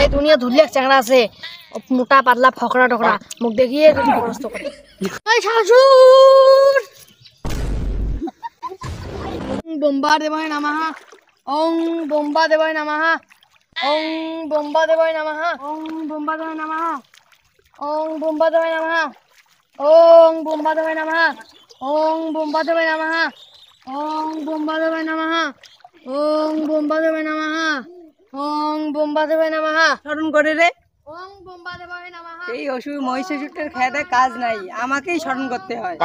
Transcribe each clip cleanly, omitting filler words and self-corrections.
এই দুনিয়া ধুলিয়া চ্যাংড়া আছে, মোটা পাতলা ফকড়া টকরা, মুখ দেখিয়ে প্রস্ত করে। এই শাশুর বোম্বা দেবায় নমঃ, ওং বোম্বা দেবায় নমঃ, ওং বোম্বা দেবায় নমঃ, ওং বোম্বা দেবায় নমঃ, ওং বোম্বা দেবায় নমঃ, ওং বোম্বা দেবায় নমঃ, ওং বোম্বা দেবায় নমঃ, ওং বোম্বা দেবায় নমঃ, ওং বোম্বা দেবায় নমঃ, ওং বোম্বা দেবায় নমঃ। স্মরণ করে রে। ওং বোম্বা দেবায় নমঃ। এই অসুর মহিষাসুরটার খেয়ে কাজ নাই, আমাকেই স্মরণ করতে হয়।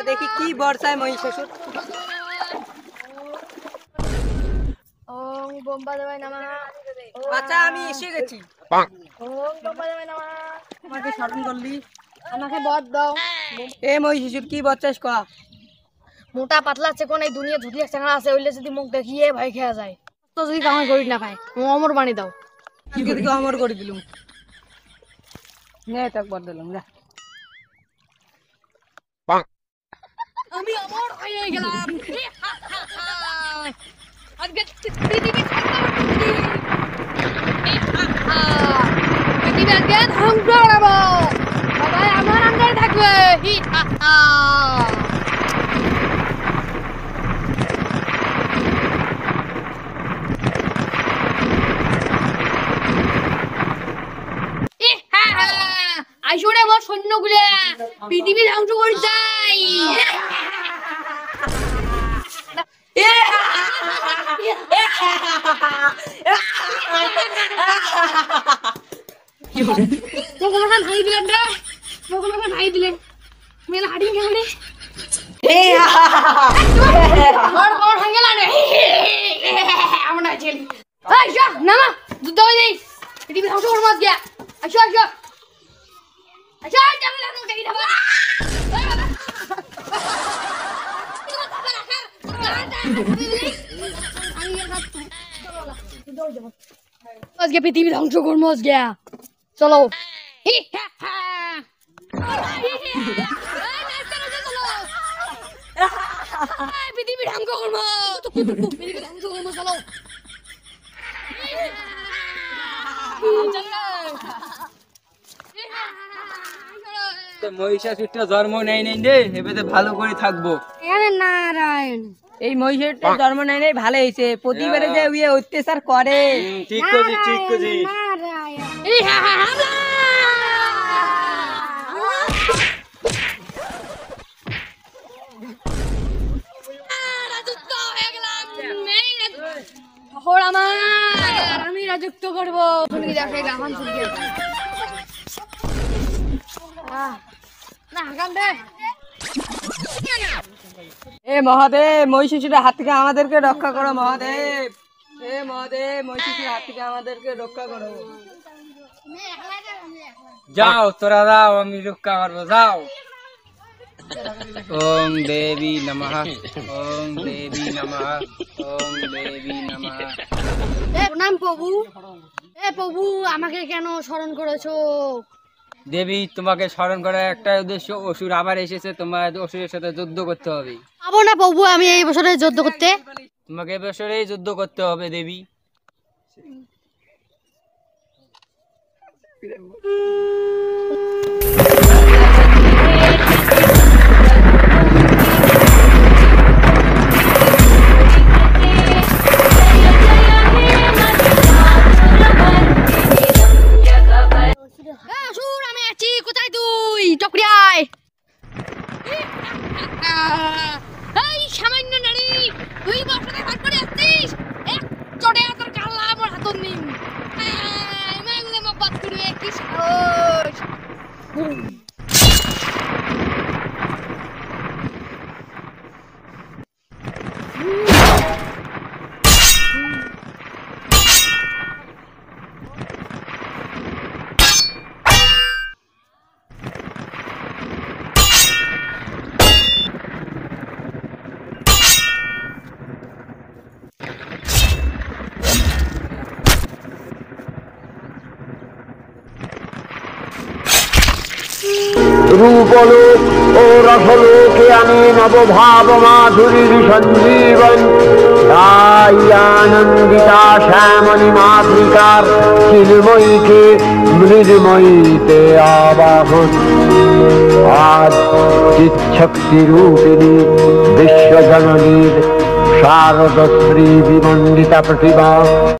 দেখি কি বর্ষায় মহিষাসুর। ওং বোম্বা দেবায় নমঃ। বাচ্চা আমি এসে গেছি। ওং বোম্বা দেবায় নমঃ। আমাকে স্মরণ করলি। আমাকে বদ দাও। এ মহিষাসুর কি বচ্চাস কয়া? মোটা পাতলা চেকন এই দুনিয়া ধুলিয়া চ্যাংড়া আছে, ওইলে যদি মুখ দেখিয়ে ভয় খেয়া যায়, তো যদি কামাই করি না খায়, অমর বাণী দাও। আজকে থেকে অমর করে দিলুম। নে তাক বদ দিলাম যা। আমি অমর হয়ে গেলাম। আজকে পৃথিবী আজকে ধ্বংস করবো, সবাই আমার আন্ডারে থাকবে। আইসরে আমার সৈন্যগুলো পৃথিবী ধ্বংস করে যাই। ভাই দিলেন রে, ভাই দিলেন মেলা হাঁটি কেমন আমরা ছেলে না যুদ্ধ হয়ে যাই, পৃথিবী ধ্বংস করবো আজকে। আসো আসো আসো, আজকে পৃথিবী ধ্বংস করবো আজকে, চলো। পৃথিবী ধ্বংস করবো, পৃথিবী ধ্বংস করবো, চলো। মহিষাসুরটা জন্ম নেই নেই রে, এবারে ভালো করে থাকবো। নারায়ণ, এই মহিষাসুরটা জন্ম নেই নেই ভালো হয়েছে, প্রতিবারে যে উয়ে অত্যাচার করে। ঠিক কইছিস, ঠিক কইছিস। আমি রাজত্ব করবো। এ মহাদেব, মহিষাসুরের হাত থেকে আমাদেরকে রক্ষা করো মহাদেব। এ মহাদেব, মহিষাসুরের হাত থেকে আমাদেরকে রক্ষা করো। যাও তোরা যাও, আমি রক্ষা করবো, যাও। ওং দেবী নমঃ, ওং দেবী নমঃ, ওং দেবী নমঃ। প্রণাম প্রভু। এ প্রভু, আমাকে কেন স্মরণ করেছো? দেবী, তোমাকে স্মরণ করার একটা উদ্দেশ্য, অসুর আবার এসেছে, তোমার অসুরের সাথে যুদ্ধ করতে হবে। পাবো না প্রভু আমি এই বছরে যুদ্ধ করতে। তোমাকে এবছরেই যুদ্ধ করতে হবে দেবী। আমি আছি, কোথায় তুই? টকরিয়ায়। এই সামান্য নারী, তুই বছরে ভাগ করে আসছিস, এক চড়ে তোর কাল্লা আমার হাতত নিম। এগুলো আমার বাদ করবে, কি সাহস! रूपलोक और रसलोके আমি নবভাব মাধুরীর সঞ্জীবন তাই আনন্দিতা শ্যামণী মাতৃকার চিন্ময়ীকে মৃন্ময়ীতে আবাহন। আজ চিৎশক্তি রূপিণী বিশ্বজননীর শারদশ্রী বিমণ্ডিতা প্রতিভা